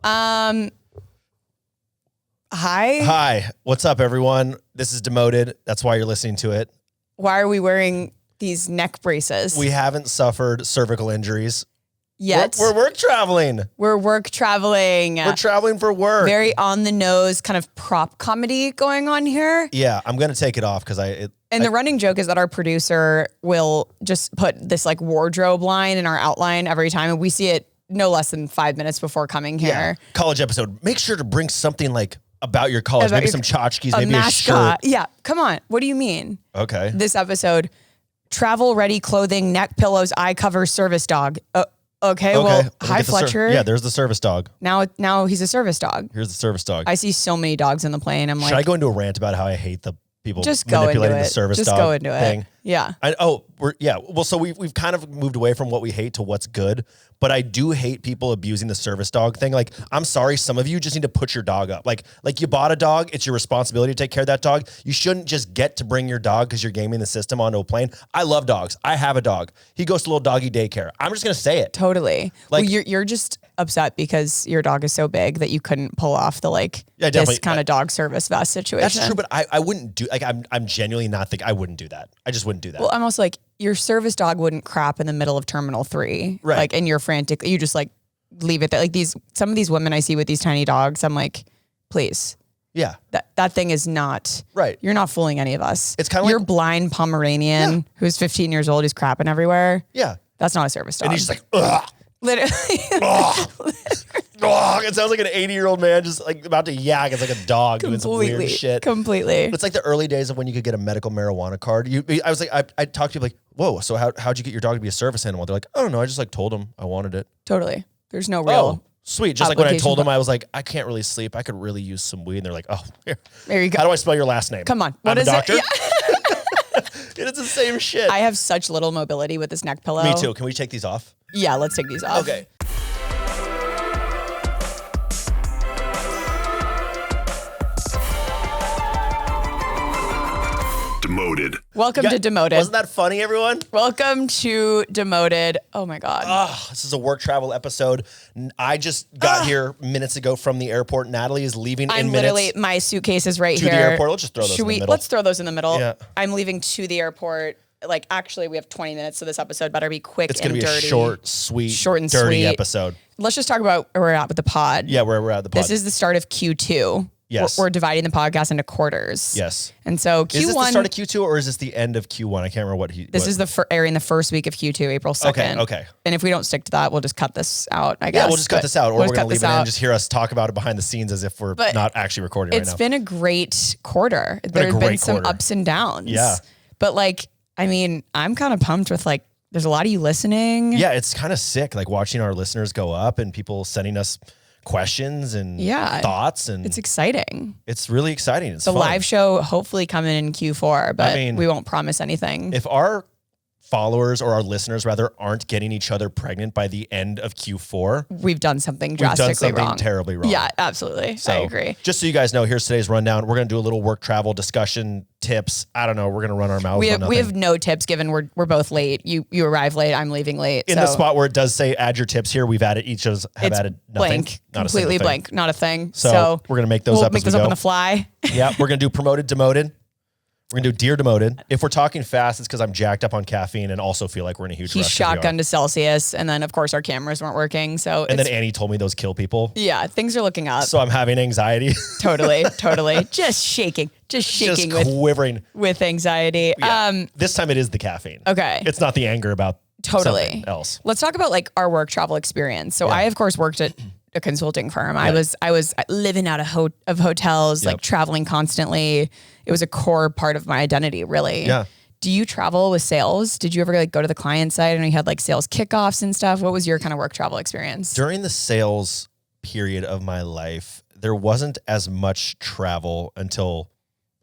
Hi. Hi. What's up, everyone? This is Demoted. That's why you're listening to it. Why are we wearing these neck braces? We haven't suffered cervical injuries yet. We're work traveling. We're work traveling. We're traveling for work. Very on the nose kind of prop comedy going on here. Yeah, I'm going to take it off because the running joke is that our producer will just put this like wardrobe line in our outline every time. And we see it no less than 5 minutes before coming here. Yeah. College episode. Make sure to bring something like about your college. Maybe some tchotchkes, maybe mascot. a shirt. Yeah. Come on. What do you mean? Okay. This episode, travel ready clothing, neck pillows, eye cover, service dog. Okay. Well, hi Fletcher. Yeah, there's the service dog. Now he's a service dog. Here's the service dog. I see so many dogs in the plane. I'm like, should I go into a rant about how I hate the people just manipulating the service dog go into thing? It. Yeah. Well, so we've kind of moved away from what we hate to what's good, but I do hate people abusing the service dog thing. Like, I'm sorry, some of you just need to put your dog up. Like you bought a dog, it's your responsibility to take care of that dog. You shouldn't just get to bring your dog because you're gaming the system onto a plane. I love dogs. I have a dog. He goes to little doggy daycare. I'm just gonna say it. Totally. Like, well, you're just upset because your dog is so big that you couldn't pull off the this kind of dog service vest situation. That's true, but I wouldn't do I'm genuinely not thinking I wouldn't do that. I just wouldn't do that. Well, I'm also like, your service dog wouldn't crap in the middle of Terminal 3. Right. Like, and you're frantic. You just leave it there. Like some of these women I see with these tiny dogs, I'm like, please. Yeah. That thing is not. Right. You're not fooling any of us. It's kind of your blind Pomeranian who's 15 years old, who's crapping everywhere. Yeah. That's not a service dog. And he's just like, ugh. Literally. It sounds like an 80-year-old man just like about to yak. It's like a dog doing some weird shit. Completely. It's like the early days of when you could get a medical marijuana card. I talked to people like, whoa, so how'd you get your dog to be a service animal? They're like, I don't know. I just told him I wanted it. Totally. There's no real. Oh, sweet. Just like when I told them I was like, I can't really sleep. I could really use some weed. And they're like, oh, here. There you go. How do I spell your last name? Come on. I'm a doctor. It? Yeah. It's the same shit. I have such little mobility with this neck pillow. Me too. Can we take these off? Yeah, let's take these off. Okay. Demoted. Welcome to Demoted. Wasn't that funny, everyone? Welcome to Demoted. Oh my God. This is a work travel episode. I just got here minutes ago from the airport. Natalie is leaving in minutes. My suitcase is right here. To the airport. Let's just throw those in the middle. Let's throw those in the middle. Yeah. I'm leaving to the airport. Actually, we have 20 minutes, so this episode better be quick and dirty. It's going to be a short and dirty sweet episode. Let's just talk about where we're at with the pod. Yeah, where we're at with the pod. This is the start of Q2. Yes. We're dividing the podcast into quarters. Yes. And so Q1. Is this the start of Q2 or is this the end of Q1? I can't remember what he... This is airing the first week of Q2, April 2nd. Okay. And if we don't stick to that, we'll just cut this out, I guess. Yeah, we'll just cut this out. Or we're going to leave it in and just hear us talk about it behind the scenes as if we're not actually recording right now. It's been a great quarter. There have been some ups and downs. Yeah. But I'm kind of pumped with there's a lot of you listening. Yeah, it's kind of sick, watching our listeners go up and people sending us questions and thoughts, and it's exciting. It's really exciting. It's the fun. Live show hopefully coming in Q4, but we won't promise anything. If our followers or our listeners rather aren't getting each other pregnant by the end of Q4, we've done something drastically wrong. Terribly wrong. Yeah, absolutely. I agree. Just so you guys know, here's today's rundown. We're going to do a little work travel discussion, tips. I don't know. We're going to run our mouths on nothing. We have no tips given we're both late. You arrive late. I'm leaving late. In the spot where it does say add your tips here, we've added added nothing. Blank. Completely blank. Not a thing. So we're going to make those up as we go. Make those up on the fly. Yeah. We're going to do promoted, demoted. We're going to do Dear Demoted. If we're talking fast, it's because I'm jacked up on caffeine and also feel like we're in a huge rush. He's shotgun to Celsius. And then, of course, our cameras weren't working. And then Annie told me those kill people. Yeah, things are looking up. So I'm having anxiety. Totally. Just shaking. Just quivering. With anxiety. Yeah. This time it is the caffeine. Okay. It's not the anger about something else. Let's talk about our work travel experience. So I, of course, worked at a consulting firm. I was living out of hotels, traveling constantly. It was a core part of my identity, really. Yeah. Do you travel with sales? Did you ever go to the client side and you had sales kickoffs and stuff? What was your kind of work travel experience? During the sales period of my life, there wasn't as much travel until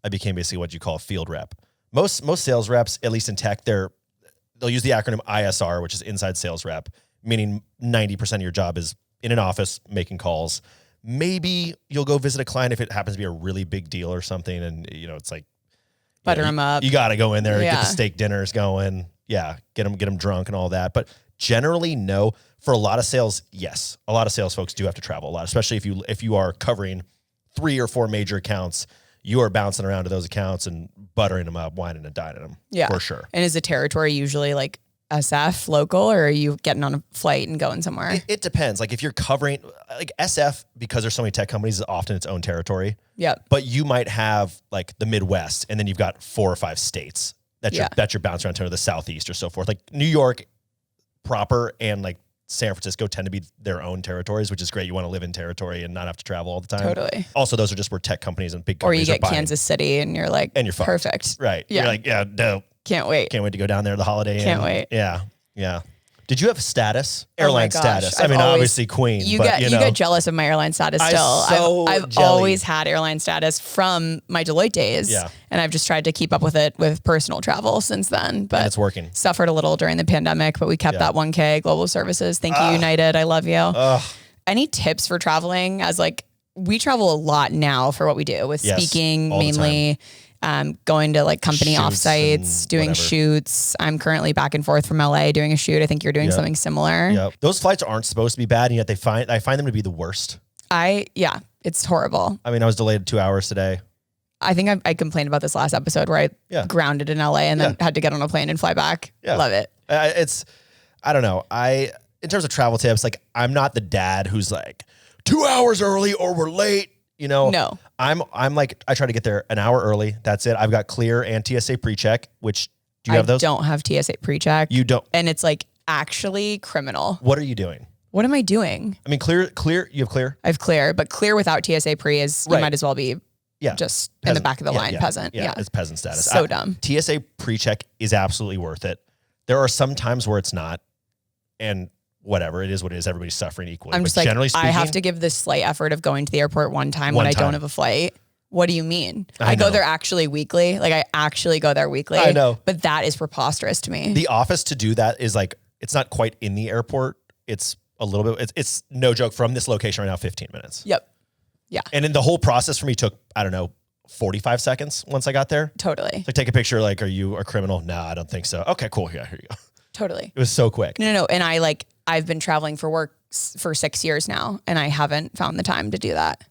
I became basically what you call a field rep. Most sales reps, at least in tech, they'll use the acronym ISR, which is inside sales rep, meaning 90% of your job is in an office making calls. Maybe you'll go visit a client if it happens to be a really big deal or something. And, it's butter them up. You got to go in there and get the steak dinners going. Yeah. Get them drunk and all that. But generally, no. For a lot of sales, yes. A lot of sales folks do have to travel a lot, especially if you are covering 3 or 4 major accounts. You are bouncing around to those accounts and buttering them up, whining and dining them. Yeah, for sure. And is the territory usually like SF local, or are you getting on a flight and going somewhere? It depends. Like if you're covering like SF, because there's so many tech companies, is often its own territory. Yeah. But you might have like the Midwest, and then you've got 4 or 5 states that you're bouncing around to, the Southeast or so forth. Like New York proper and like San Francisco tend to be their own territories, which is great. You want to live in territory and not have to travel all the time. Totally. Also, those are just where tech companies and big or companies you get Kansas City and you're like, and you're fucked. Perfect. Right. Yeah. You're like, yeah, no. Can't wait. Can't wait to go down there the holiday. Can't wait. Yeah. Yeah. Did you have airline status? I've obviously queen. You get jealous of my airline status still. I've always had airline status from my Deloitte days. Yeah. And I've just tried to keep up with it with personal travel since then. But and it's working. Suffered a little during the pandemic, but we kept that 1K Global Services. Thank you, United. I love you. Any tips for traveling? As like, we travel a lot now for what we do with speaking mainly. Going to like company offsites, doing shoots. I'm currently back and forth from LA doing a shoot. I think you're doing something similar. Yeah. Those flights aren't supposed to be bad, and yet I find them to be the worst. It's horrible. I mean, I was delayed 2 hours today. I think I complained about this last episode where I grounded in LA and then had to get on a plane and fly back. Yeah. Love it. I don't know. In terms of travel tips, like I'm not the dad who's like 2 hours early or we're late. You know, no, I'm like, I try to get there an hour early. That's it. I've got Clear and TSA pre-check, which do you have those? I don't have TSA pre-check. You don't. And it's like actually criminal. What are you doing? What am I doing? I mean, Clear, you have Clear? I have Clear, but Clear without TSA pre is, you might as well be just peasant. In the back of the line, peasant. Yeah, it's peasant status. So dumb. TSA pre-check is absolutely worth it. There are some times where it's not, and whatever, it is what it is. Everybody's suffering equally. I'm just like, generally speaking, I have to give this slight effort of going to the airport one time when I don't have a flight. What do you mean? I go there actually weekly. Like I actually go there weekly. I know. But that is preposterous to me. The office to do that is like, it's not quite in the airport. It's a little bit, it's no joke, from this location right now, 15 minutes. Yep. Yeah. And then the whole process for me took, I don't know, 45 seconds once I got there. Totally. So take a picture, like, are you a criminal? No, I don't think so. Okay, cool. Yeah, here you go. Totally. It was so quick. No. And I've been traveling for work for 6 years now, and I haven't found the time to do that.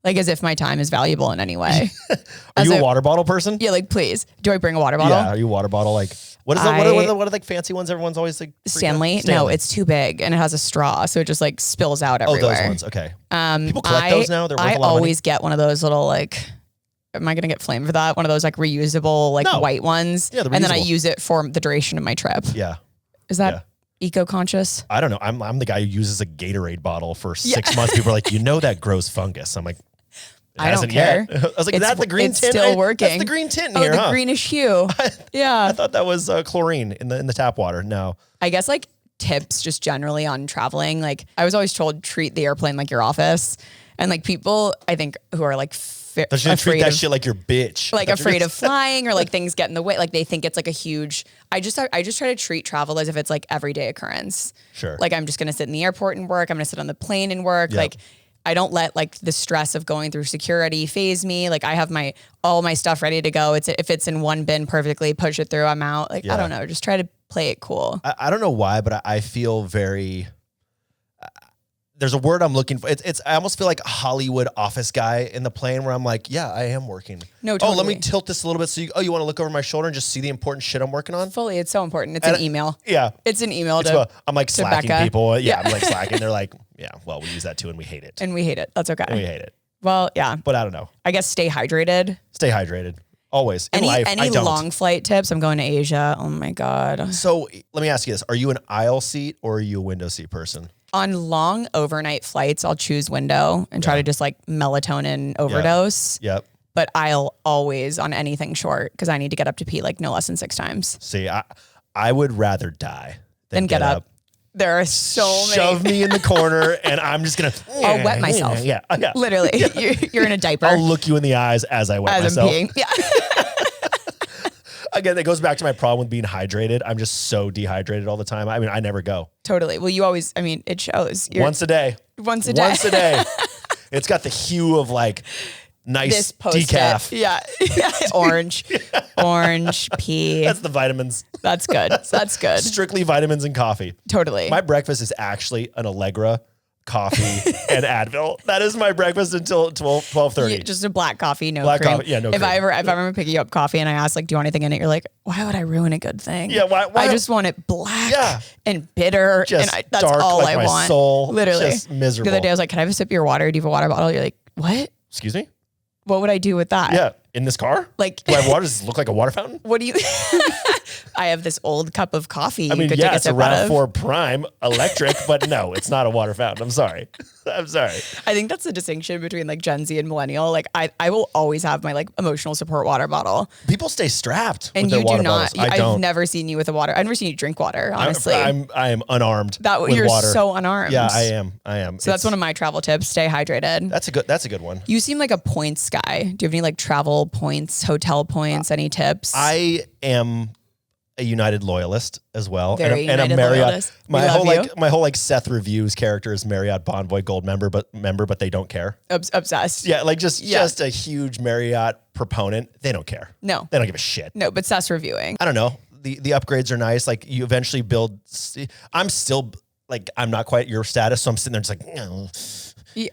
Like as if my time is valuable in any way. Are you a water bottle person? Yeah, like please. Do I bring a water bottle? Yeah, are you a water bottle? Like what are the like fancy ones everyone's always like Stanley? No, it's too big and it has a straw, so it just like spills out everywhere. Oh, those ones. Okay. People collect those now. They're worth a lot of money. Get one of those little like, am I going to get flamed for that? One of those like reusable like white ones. Yeah, and then I use it for the duration of my trip. Yeah. Is that eco-conscious? I don't know. I'm the guy who uses a Gatorade bottle for 6 months. People are like, that grows fungus. I'm like, I don't care. Yet. I was like, that's the green tint. It's still working. That's the green tint here, the greenish hue. I thought that was chlorine in the tap water. No. I guess like tips just generally on traveling. Like I was always told, treat the airplane like your office. And like people, I think, who are like treat that shit like your bitch. Like afraid of flying or like things get in the way. Like they think it's like a huge, I just try to treat travel as if it's like everyday occurrence. Sure. Like I'm just going to sit in the airport and work. I'm going to sit on the plane and work. Yep. Like I don't let like the stress of going through security phase me. Like I have all my stuff ready to go. If it's in one bin perfectly, push it through, I'm out. Like, I don't know. Just try to play it cool. I don't know why, but I feel very, there's a word I'm looking for. I almost feel like a Hollywood office guy in the plane where I'm like, yeah, I am working. No, totally. Oh, let me tilt this a little bit so you want to look over my shoulder and just see the important shit I'm working on? Fully. It's so important. It's an email. Yeah. It's an email I'm like slacking Becca. people. Yeah, I'm like slacking. They're like, yeah, well, we use that too and we hate it. And we hate it. That's okay. And we hate it. Well, yeah. But I don't know. I guess stay hydrated. Stay hydrated. Always. Any long flight tips? I'm going to Asia. Oh my God. So let me ask you this. Are you an aisle seat or are you a window seat person? On long overnight flights, I'll choose window and try to just like melatonin overdose. Yep. But I'll always on anything short because I need to get up to pee like no less than 6 times. See, I would rather die than get up. There are so many. Shove me in the corner and I'm just going to... I'll wet myself. Yeah. Literally. Yeah. You're in a diaper. I'll look you in the eyes as I wet myself. I'm peeing. Yeah. Again, that goes back to my problem with being hydrated. I'm just so dehydrated all the time. I mean, I never go. Totally. Well, you always, it shows. Once a day. Once a day. It's got the hue of like nice decaf. Yeah. Orange, pea. That's the vitamins. That's good. That's good. Strictly vitamins and coffee. Totally. My breakfast is actually an Allegra, coffee, and Advil. That is my breakfast until 12:30. Yeah, just a black coffee, no black cream. Coffee, yeah, no if cream. I remember picking you up coffee and I asked, like, do you want anything in it? You're like, why would I ruin a good thing? Yeah, why I just want it black and bitter. Just and that's dark, all like I my want. soul. Literally. Just miserable. The other day I was like, can I have a sip of your water? Do you have a water bottle? You're like, what? Excuse me? What would I do with that? Yeah. In this car? Like, do I have water? Does it look like a water fountain? What do you... I have this old cup of coffee. I mean, you could yeah, take a it's a sip out of. RAV4 Prime electric, but no, it's not a water fountain. I'm sorry. I'm sorry. I think that's the distinction between like Gen Z and millennial. Like I will always have my like emotional support water bottle. People stay strapped and with their you water do not. bottles. I don't. I've never seen you with a water. I've never seen you drink water, honestly. I am unarmed with you're water. so unarmed. Yeah, I am. So that's one of my travel tips. Stay hydrated. That's a good one. You seem like a points guy. Do you have any like travel points, hotel points, any tips? I am a United loyalist as well. Very and a United Marriott. loyalist. My whole Seth Reviews character is Marriott Bonvoy Gold member, but they don't care. Obsessed. Yeah, like just a huge Marriott proponent. They don't care. No. They don't give a shit. No, but Seth's reviewing. I don't know. The upgrades are nice. Like you eventually build. I'm still like I'm not quite your status, so I'm sitting there just like no. Yeah.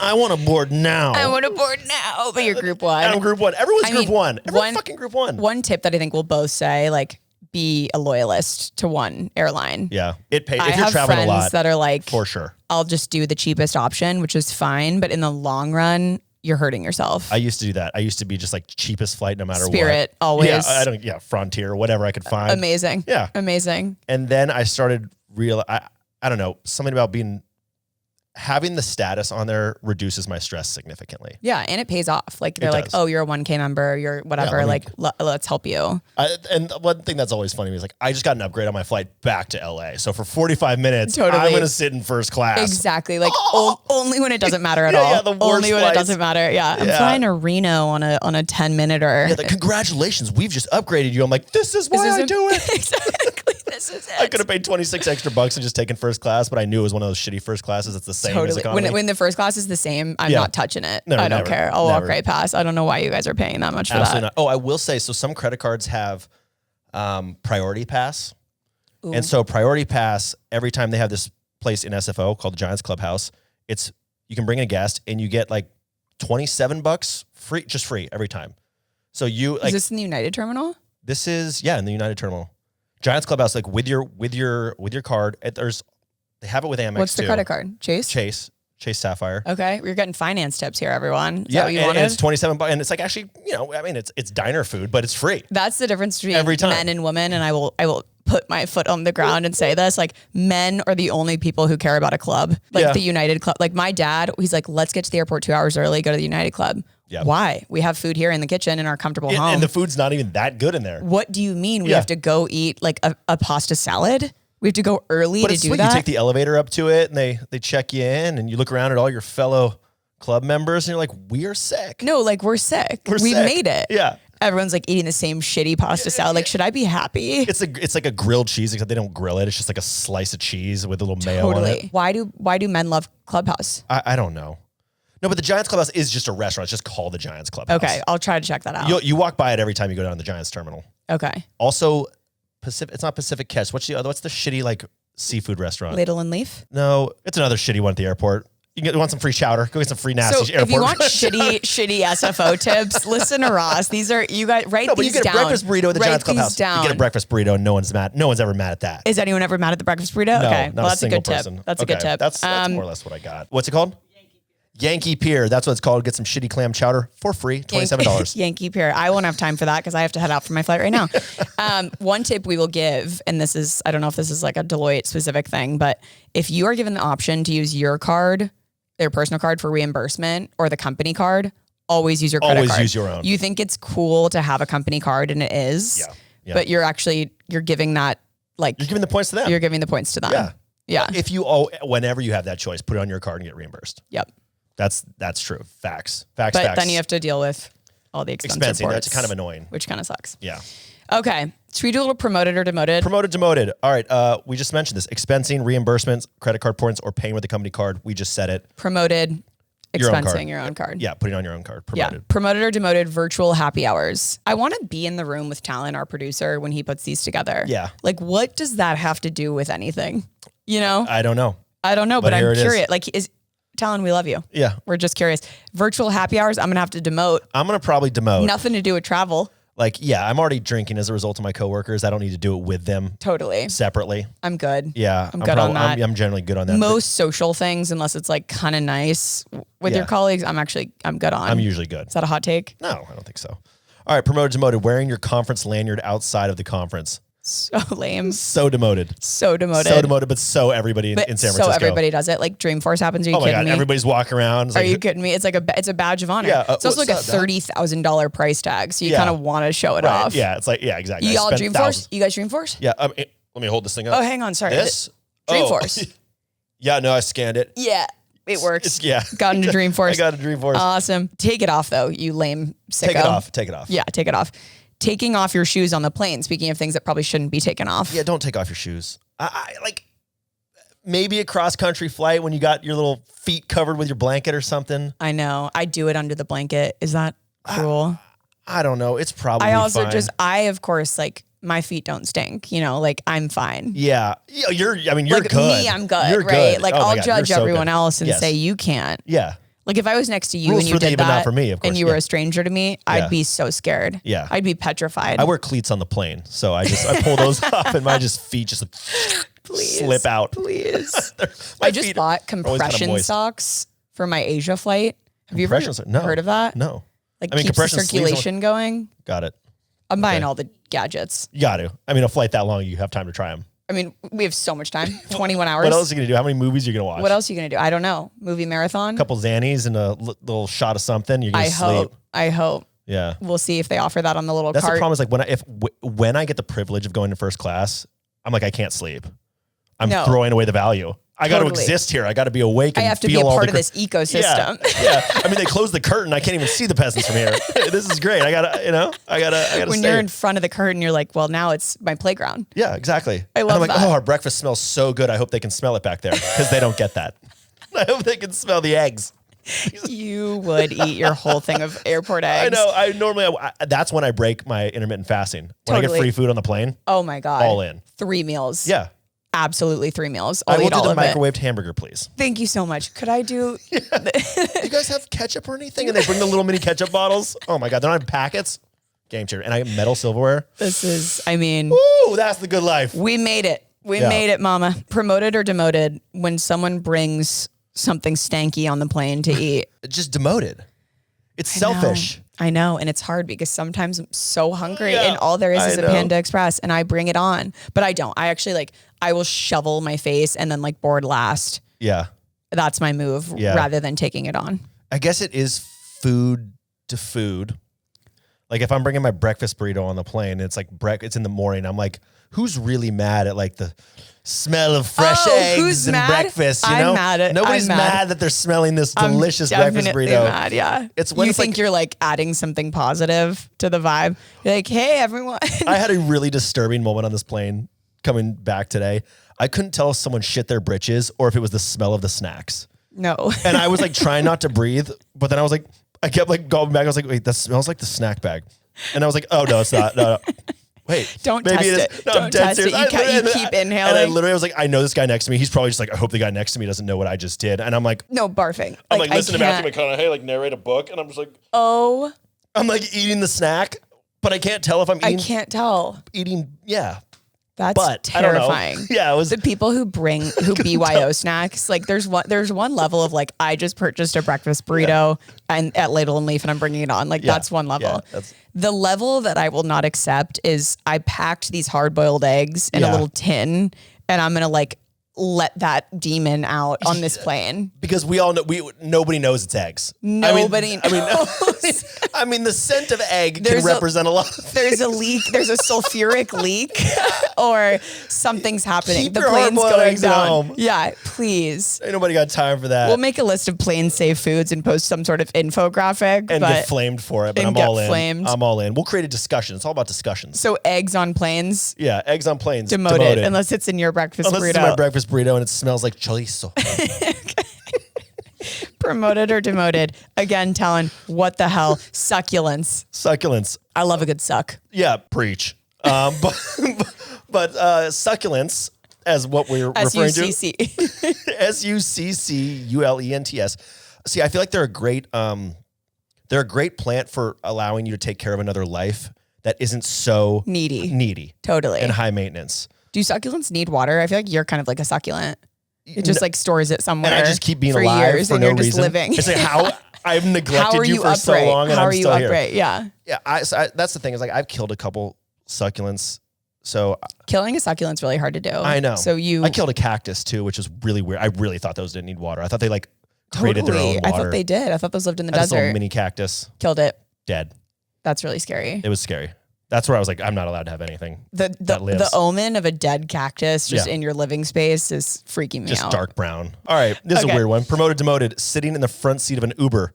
I want to board now. I want to board now. But you're group one. I'm group one. Everyone's group one. Everyone's fucking group one. One tip that I think we'll both say, like, be a loyalist to one airline. Yeah. It pays. I If you're have traveling friends a lot, that are like, for sure, I'll just do the cheapest option, which is fine. But in the long run, you're hurting yourself. I used to do that. I used to be just like cheapest flight no matter Spirit, what. always. Yeah, Frontier, whatever I could find. Amazing. Yeah. Amazing. And then I started I don't know, something about having the status on there reduces my stress significantly. Yeah, and it pays off. Like they're like, oh, you're a 1K member, you're whatever. Yeah, let's help you. And one thing that's always funny to me is like, I just got an upgrade on my flight back to LA. So for 45 minutes, I'm going to sit in first class. Exactly. Like only when it doesn't matter at all. Yeah, the worst only when flights. it doesn't matter. Yeah. I'm flying to Reno on a 10-minuter. Yeah, congratulations, we've just upgraded you. I'm like, this is why I do it. Exactly. This is it. I could have paid 26 extra bucks and just taken first class, but I knew it was one of those shitty first classes. It's the same as economy. When the first class is the same, I'm not touching it. I don't care. I'll walk right past. I don't know why you guys are paying that much for Absolutely that. Not. Oh, I will say, so some credit cards have priority pass. Ooh. And so priority pass, every time they have this place in SFO called the Giants Clubhouse, you can bring in a guest and you get like $27 free every time. So is this in the United terminal? This is in the United terminal. Giants Clubhouse, like with your card. They have it with Amex. What's the credit card? Chase Sapphire. Okay, we're getting finance tips here, everyone. Is yeah, that what you wanted? And it's $27, and it's like actually, it's diner food, but it's free. That's the difference between every time. Men and women, and I will put my foot on the ground and say this: like, men are the only people who care about a club, like the United Club. Like my dad, he's like, let's get to the airport 2 hours early, go to the United Club. Yep. Why? We have food here in the kitchen in our comfortable home. And the food's not even that good in there. What do you mean? We have to go eat like a pasta salad? We have to go early to do that? You take the elevator up to it and they check you in and you look around at all your fellow club members and you're like, we are sick. No, like we're sick. We made it. Yeah. Everyone's like eating the same shitty pasta salad. Like, should I be happy? It's like a grilled cheese, except they don't grill it. It's just like a slice of cheese with a little mayo on it. Why do men love Clubhouse? I don't know. No, but the Giants Clubhouse is just a restaurant. It's just called the Giants Clubhouse. Okay, I'll try to check that out. You walk by it every time you go down to the Giants terminal. Okay. Also, it's not Pacific Catch. What's the shitty like seafood restaurant? Ladle and Leaf? No, it's another shitty one at the airport. You want some free chowder? Go get some free nasty airport. If you want shitty SFO tips, listen to Ross. These are you guys write these down. No, but you get a breakfast burrito at the Giants Clubhouse. You get a breakfast burrito, and no one's mad. No one's ever mad at that. Is anyone ever mad at the breakfast burrito? No, okay, well, that's a good tip. That's a good tip. That's more or less what I got. What's it called? Yankee Pier. That's what it's called. Get some shitty clam chowder for free. $27. Yankee Pier. I won't have time for that because I have to head out for my flight right now. One tip we will give, and this is, I don't know if this is like a Deloitte specific thing, but if you are given the option to use your card, their personal card for reimbursement or the company card, always use your credit card. Always use your own. You think it's cool to have a company card and it is, but you're giving that like. You're giving the points to them. You're giving the points to them. Yeah. Yeah. If you whenever you have that choice, put it on your card and get reimbursed. Yep. That's true. Facts. But then you have to deal with all the expensive expensing. reports, That's kind of annoying. which kind of sucks. Yeah. Okay. Should we do a little promoted or demoted? Promoted, demoted. All right. We just mentioned this. Expensing, reimbursements, credit card points, or paying with the company card. We just said it. Promoted. expensing your own card. Yeah, putting on your own card. Promoted. Yeah. Promoted or demoted virtual happy hours. I want to be in the room with Talon, our producer, when he puts these together. Yeah. Like, what does that have to do with anything? You know? I don't know. But I'm curious. Like, Talon, we love you. Yeah. We're just curious. Virtual happy hours, I'm going to have to demote. I'm going to probably demote. Nothing to do with travel. Like, yeah, I'm already drinking as a result of my coworkers. I don't need to do it with them. Totally. Separately. I'm good. Yeah. I'm good on that. I'm generally good on that. Most social things, unless it's like kind of nice with your colleagues, I'm good on. I'm usually good. Is that a hot take? No, I don't think so. All right. Promoted, demoted. Wearing your conference lanyard outside of the conference. So lame. So demoted. So demoted. So demoted, but so everybody in San Francisco. So everybody does it. Like Dreamforce happens. Are you kidding me? Everybody's walking around. Are you kidding me? It's like it's a badge of honor. Yeah, it's also like a $30,000 price tag. So you kind of want to show it off. Yeah. It's like, yeah, exactly. You all Dreamforce? You guys Dreamforce? Yeah. Let me hold this thing up. Oh, hang on. Sorry. This? Dreamforce. Yeah, no, I scanned it. Yeah. It works. Yeah. Got into Dreamforce. I got a Dreamforce. Awesome. Take it off though, you lame sicko. Take it off. Yeah, take it off. Taking off your shoes on the plane. Speaking of things that probably shouldn't be taken off. Yeah, don't take off your shoes. I like maybe a cross country flight when you got your little feet covered with your blanket or something. I know. I do it under the blanket. Is that cruel? I don't know. It's probably fine. Of course, like my feet don't stink, you know, like I'm fine. Yeah. You're like good. Me, I'm good, you're right? Good. Like I'll judge everyone else and say you can't. Yeah. Like if I was next to you Rules and you did that not for me, of course. and you were a stranger to me, I'd be so scared. Yeah. I'd be petrified. I wear cleats on the plane. So I pull those off and my feet just slip out. Please. I just bought compression socks for my Asia flight. Have you ever heard of that? No. Like keeps the circulation going. Got it. I'm buying all the gadgets. You got to. I mean, a flight that long, you have time to try them. I mean, we have so much time. 21 hours. What else are you going to do? How many movies are you going to watch? What else are you going to do? I don't know. Movie marathon? A couple Xannies and a little shot of something. You're going to sleep. I hope. Yeah. We'll see if they offer that on the little That's cart. the problem is like when I get the privilege of going to first class, I'm like, I can't sleep. I'm throwing away the value. I got to exist here. I got to be awake. And I have to be a part of this ecosystem. Yeah. I mean, they closed the curtain. I can't even see the peasants from here. This is great. I gotta when you're in front of the curtain, you're like, well, now it's my playground. Yeah, exactly. I love I'm like, that. oh, our breakfast smells so good. I hope they can smell it back there because they don't get that. I hope they can smell the eggs. You would eat your whole thing of airport eggs. I know. That's when I break my intermittent fasting. When I get free food on the plane. Oh my God. All in. 3 meals. Yeah. Absolutely 3 meals. I will do the microwaved hamburger, please. Thank you so much. Could I do? Do you guys have ketchup or anything? And they bring the little mini ketchup bottles. Oh my God. They're not packets. Game changer. And I get metal silverware. Ooh, that's the good life. We made it. We made it, mama. Promoted or demoted when someone brings something stanky on the plane to eat. Just demoted. It's selfish. I know. And it's hard because sometimes I'm so hungry and all there is a Panda Express and I bring it on, but I don't. I actually I will shovel my face and then board last. Yeah. That's my move rather than taking it on. I guess it is food to food. Like if I'm bringing my breakfast burrito on the plane, it's it's in the morning. I'm like, who's really mad at the smell of fresh eggs and breakfast? You know, I'm mad at, nobody's mad that they're smelling this delicious breakfast burrito. Mad, yeah. You think you're adding something positive to the vibe? You're like, hey, everyone. I had a really disturbing moment on this plane coming back today. I couldn't tell if someone shit their britches or if it was the smell of the snacks. No. And I was trying not to breathe, but then I kept going back. I was like, wait, that smells like the snack bag. And I was like, oh no, it's not. No. Wait, don't test it. No, don't test it. You keep inhaling. And I literally was like, I know this guy next to me. He's probably just I hope the guy next to me doesn't know what I just did. And I'm like, no, barfing. I'm listening back to McConaughey narrate a book. And I'm just oh. I'm eating the snack, but I can't tell if I'm eating. I can't tell. Eating, yeah. That's terrifying. Yeah, it was the people who BYO snacks. There's one level of I just purchased a breakfast burrito and at Ladle and Leaf and I'm bringing it on. That's one level. Yeah, the level that I will not accept is I packed these hard boiled eggs in a little tin and I'm gonna let that demon out on this plane because we all know nobody knows it's eggs. Nobody knows. I mean, the scent of egg can represent a lot. There's a leak. There's a sulfuric leak, or something's happening. Keep the your plane's going down. At home. Yeah, please. Ain't nobody got time for that. We'll make a list of plane safe foods and post some sort of infographic and get flamed for it. But I'm all in. Flamed. I'm all in. We'll create a discussion. It's all about discussions. So eggs on planes. Yeah, eggs on planes. Demoted. Unless it's in your breakfast burrito. Unless it's in my breakfast burrito and it smells like chorizo. Promoted or demoted? Again, Talon, what the hell? Succulents. Succulents. I love a good suck. Yeah, preach. But succulents, as what we're referring to. Succulents. See, I feel like they're a great plant for allowing you to take care of another life that isn't so needy. Totally. And high maintenance. Do succulents need water? I feel like you're kind of like a succulent. It just like stores it somewhere. And I just keep being alive years for and no you're just reason. living. It's like how I've neglected you for so long and I'm still here. Yeah. Yeah. That's the thing is like I've killed a couple succulents. So killing a succulent's really hard to do. I know. So I killed a cactus too, which is really weird. I really thought those didn't need water. I thought they like created their own water. I thought they did. I thought those lived in the desert. This little mini cactus. Killed it. Dead. That's really scary. It was scary. That's where I was like, I'm not allowed to have anything. The omen of a dead cactus just in your living space is freaking me out. Just dark brown. All right. This is a weird one. Promoted, demoted, sitting in the front seat of an Uber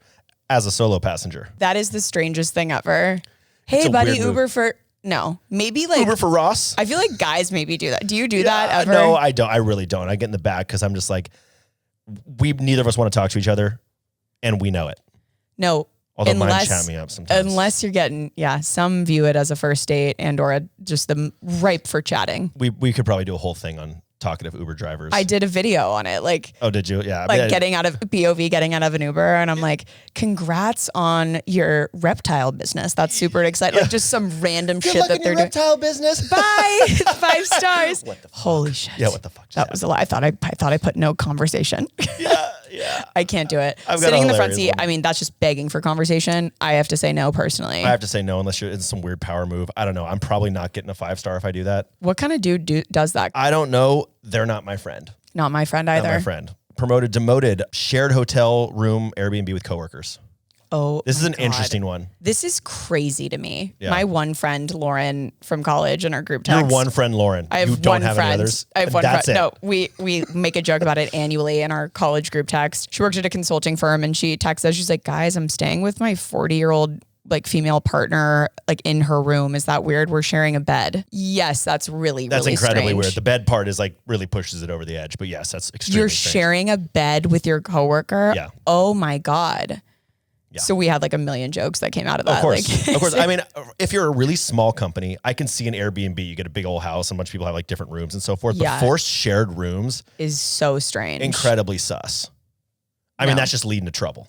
as a solo passenger. That is the strangest thing ever. Hey, buddy, Uber for... No, maybe like Uber for Ross. I feel like guys maybe do that. Do you do that ever? No, I don't. I really don't. I get in the back because I'm just like, neither of us want to talk to each other, and we know it. No, although mine chat me up sometimes. Unless you're getting, some view it as a first date and or just the ripe for chatting. We could probably do a whole thing on talkative Uber drivers. I did a video on it. Like, oh, did you? Yeah. Like getting out of POV, getting out of an Uber. And I'm like, congrats on your reptile business. That's super exciting. Like just some random shit that they're doing. Reptile business. Bye. 5 stars. Holy shit. Yeah. What the fuck? That was a lie. I thought I put no conversation. Yeah. I can't do it. Sitting in the front seat, I mean, that's just begging for conversation. I have to say no personally. I have to say no unless you're in some weird power move. I don't know. I'm probably not getting a 5-star if I do that. What kind of dude does that? I don't know. They're not my friend. Not my friend either. Not my friend. Promoted, demoted, shared hotel room, Airbnb with coworkers. Oh, this is an interesting one. This is crazy to me. Yeah. My one friend, Lauren, from college in our group text. Your one friend, Lauren. I have you don't one have friend. Any others? I have one That's friend. It. No, we make a joke about it annually in our college group text. She worked at a consulting firm and she texts us. She's like, guys, I'm staying with my 40-year-old like female partner, like in her room. Is that weird? We're sharing a bed. Yes, that's really incredibly strange. weird. The bed part is like really pushes it over the edge. But yes, that's extremely strange. Sharing a bed with your coworker? Yeah. Oh my God. Yeah. So we had like a million jokes that came out of that. Of course. Of course. I mean, if you're a really small company, I can see an Airbnb, you get a big old house and a bunch of people have like different rooms and so forth. But forced shared rooms is so strange. Incredibly sus. I mean, that's just leading to trouble.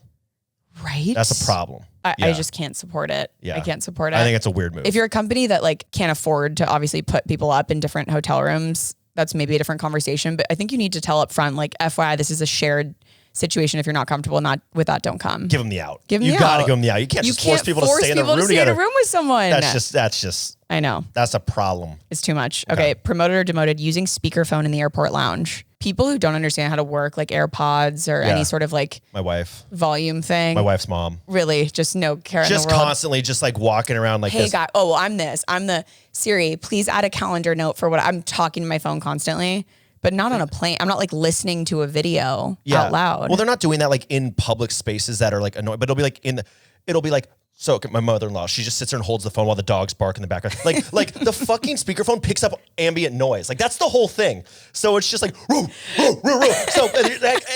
Right? That's a problem. I just can't support it. Yeah. I can't support it. I think it's a weird move. If you're a company that like can't afford to obviously put people up in different hotel rooms, that's maybe a different conversation. But I think you need to tell up front, like, FYI, this is a shared situation. If you're not comfortable with that, don't come. Give them the out. You gotta give them the out. You can't just force people to stay in a room together. With someone. That's just. I know. That's a problem. It's too much. Okay. Promoted or demoted, using speakerphone in the airport lounge. People who don't understand how to work like AirPods or any sort of like my wife volume thing. My wife's mom. Really, just no care in the world. Just constantly just like walking around like hey, this. Hey guy, well, I'm the Siri, please add a calendar note for what I'm talking to my phone constantly. But not on a plane. I'm not like listening to a video out loud. Well, they're not doing that like in public spaces that are like annoying, but it'll be like so my mother-in-law, she just sits there and holds the phone while the dogs bark in the background. Like the fucking speakerphone picks up ambient noise. Like that's the whole thing. So it's just like, roo, roo, roo, roo. So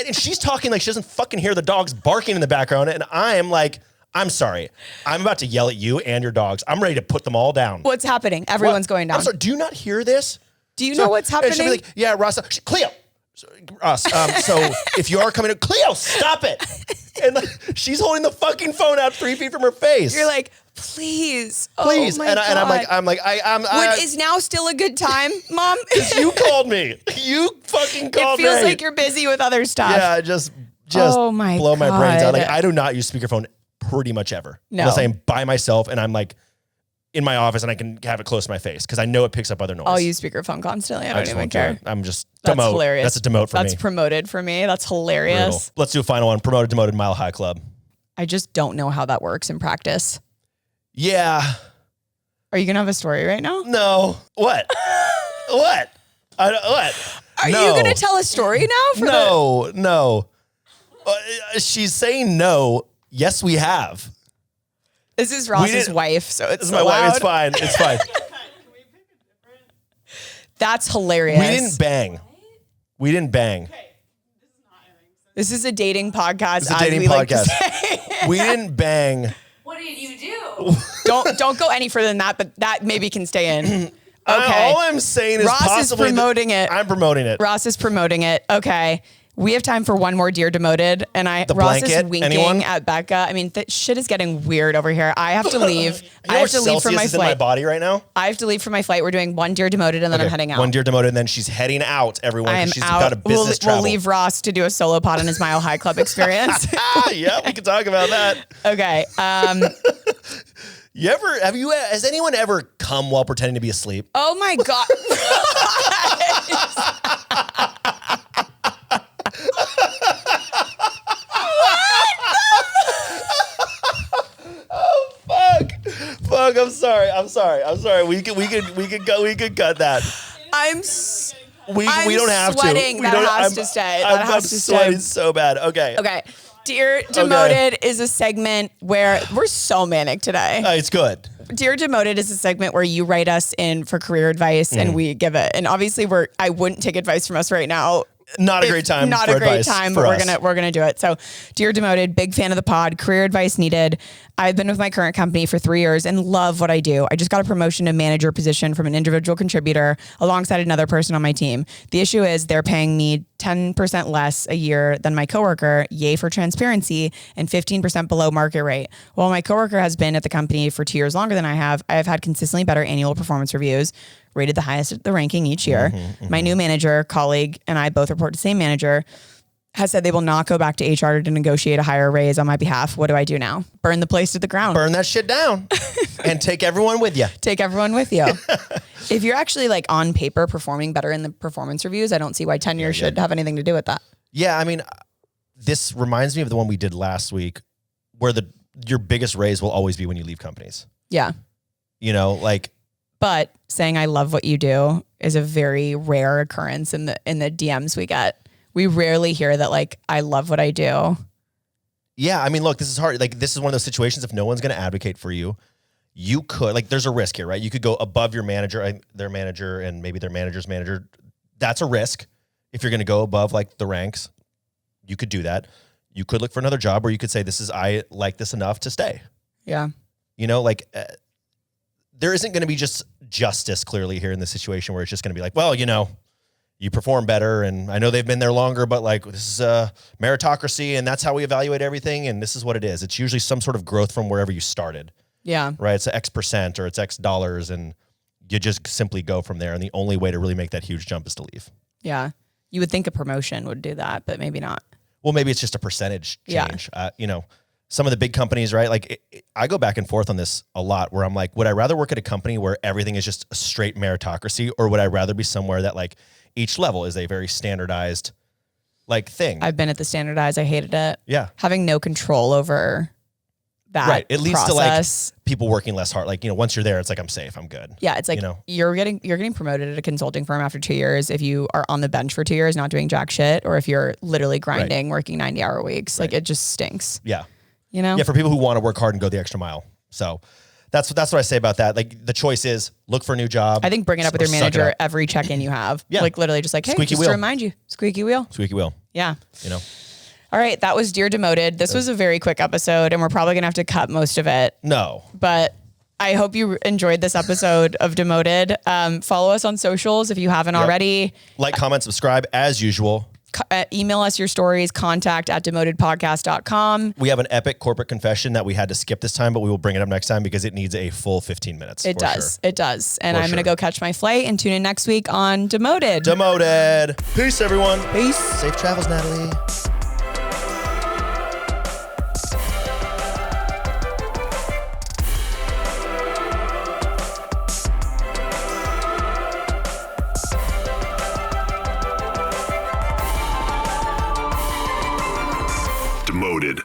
and she's talking like she doesn't fucking hear the dogs barking in the background. And I am like, I'm sorry. I'm about to yell at you and your dogs. I'm ready to put them all down. What's happening? Everyone's going down. I'm sorry, do you not hear this? Do you know what's happening? And she'll be like, yeah, Ross, Cleo. Ross, so if you are coming in, Cleo, stop it. And she's holding the fucking phone out 3 feet from her face. You're like, please. Please. Oh my God. And I'm like, is now still a good time, Mom? You called me. You fucking called me. It feels like you're busy with other stuff. Yeah, just blow my brains out. Like I do not use speakerphone pretty much ever. No. Unless I am by myself and I'm like in my office and I can have it close to my face because I know it picks up other noise. I'll use speakerphone constantly. I don't even care. I'm just That's demote. Hilarious. That's a demote for me. That's promoted for me. That's hilarious. Brutal. Let's do a final one. Promoted, demoted, Mile High Club. I just don't know how that works in practice. Yeah. Are you gonna have a story right now? No. What? What? What? Are you gonna tell a story now? No. She's saying no. Yes, we have. This is Ross's wife, so it's my wife. It's fine. It's fine. That's hilarious. We didn't bang. We didn't bang. Okay, this is not airing, so This is a dating podcast. It's a dating podcast. Like we didn't bang. What did you do? Don't go any further than that, but that maybe can stay in. Okay. All I'm saying is Ross is promoting it. I'm promoting it. Ross is promoting it. Okay. We have time for one more Dear Demoted, and Ross is winking at Becca. I mean, shit is getting weird over here. I have to leave. I have to leave for my flight. In my body right now. I have to leave for my flight. We're doing one Dear Demoted, and then I'm heading out. One Dear Demoted, and then she's heading out. Everyone, I'm she's out. got a business travel. We'll leave Ross to do a solo pod on his Mile High Club experience. Yeah, we can talk about that. Okay. Has anyone ever come while pretending to be asleep? Oh my God. Fuck, I'm sorry. We could cut that. We don't have sweating. to. That has to stay. I'm sweating so bad. Okay. Dear Demoted is a segment where we're so manic today. It's good. Dear Demoted is a segment where you write us in for career advice and we give it. And obviously I wouldn't take advice from us right now. Not a great time. Not a great time, but we're gonna do it. So, Dear Demoted, big fan of the pod. Career advice needed. I've been with my current company for 3 years and love what I do. I just got a promotion to manager position from an individual contributor alongside another person on my team. The issue is they're paying me 10% less a year than my coworker, yay for transparency, and 15% below market rate. While my coworker has been at the company for 2 years longer than I have had consistently better annual performance reviews, rated the highest at the ranking each year. My new manager, colleague, and I both report to the same manager, has said they will not go back to HR to negotiate a higher raise on my behalf. What do I do now? Burn the place to the ground. Burn that shit down and take everyone with you. Take everyone with you. If you're actually like on paper performing better in the performance reviews, I don't see why tenure should have anything to do with that. Yeah, I mean, this reminds me of the one we did last week where your biggest raise will always be when you leave companies. Yeah. But saying I love what you do is a very rare occurrence in the DMs we get. We rarely hear that, like, I love what I do. Yeah. I mean, look, this is hard. Like, this is one of those situations. If no one's going to advocate for you, you could, like, there's a risk here, right? You could go above your manager, their manager, and maybe their manager's manager. That's a risk. If you're going to go above, like, the ranks, you could do that. You could look for another job, or you could say, I like this enough to stay. Yeah. There isn't going to be just justice clearly here in this situation where it's just going to be like, well, you perform better, and I know they've been there longer, but like, this is a meritocracy, and that's how we evaluate everything, and this is what it is. It's usually some sort of growth from wherever you started. Yeah. Right? It's X% or it's X dollars, and you just simply go from there, and the only way to really make that huge jump is to leave. Yeah. You would think a promotion would do that, but maybe not. Well, maybe it's just a percentage change. Yeah. Some of the big companies, right? Like, I go back and forth on this a lot where I'm like, would I rather work at a company where everything is just a straight meritocracy, or would I rather be somewhere that, like, each level is a very standardized, like, thing? I've been at the standardized. I hated it. Yeah. Having no control over that. Right. It leads to, like, people working less hard. Like, once you're there, it's like, I'm safe. I'm good. Yeah. It's like, you're getting promoted at a consulting firm after 2 years if you are on the bench for 2 years, not doing jack shit, or if you're literally grinding, working 90-hour weeks. Like, it just stinks. Yeah. Yeah, for people who want to work hard and go the extra mile. So that's what I say about that. Like, the choice is look for a new job. I think bring it up with your manager every check-in you have. Yeah. Like, literally just like, hey, squeaky just wheel. to remind you, squeaky wheel. Squeaky wheel. Yeah. All right. That was Dear Demoted. This was a very quick episode, and we're probably going to have to cut most of it. No. But I hope you enjoyed this episode of Demoted. Follow us on socials if you haven't already. Like, comment, subscribe as usual. Email us your stories, contact@demotedpodcast.com. We have an epic corporate confession that we had to skip this time, but we will bring it up next time because it needs a full 15 minutes. It does. Sure. It does. And I'm going to go catch my flight and tune in next week on Demoted. Demoted. Peace, everyone. Peace. Safe travels, Natalie. Demoted.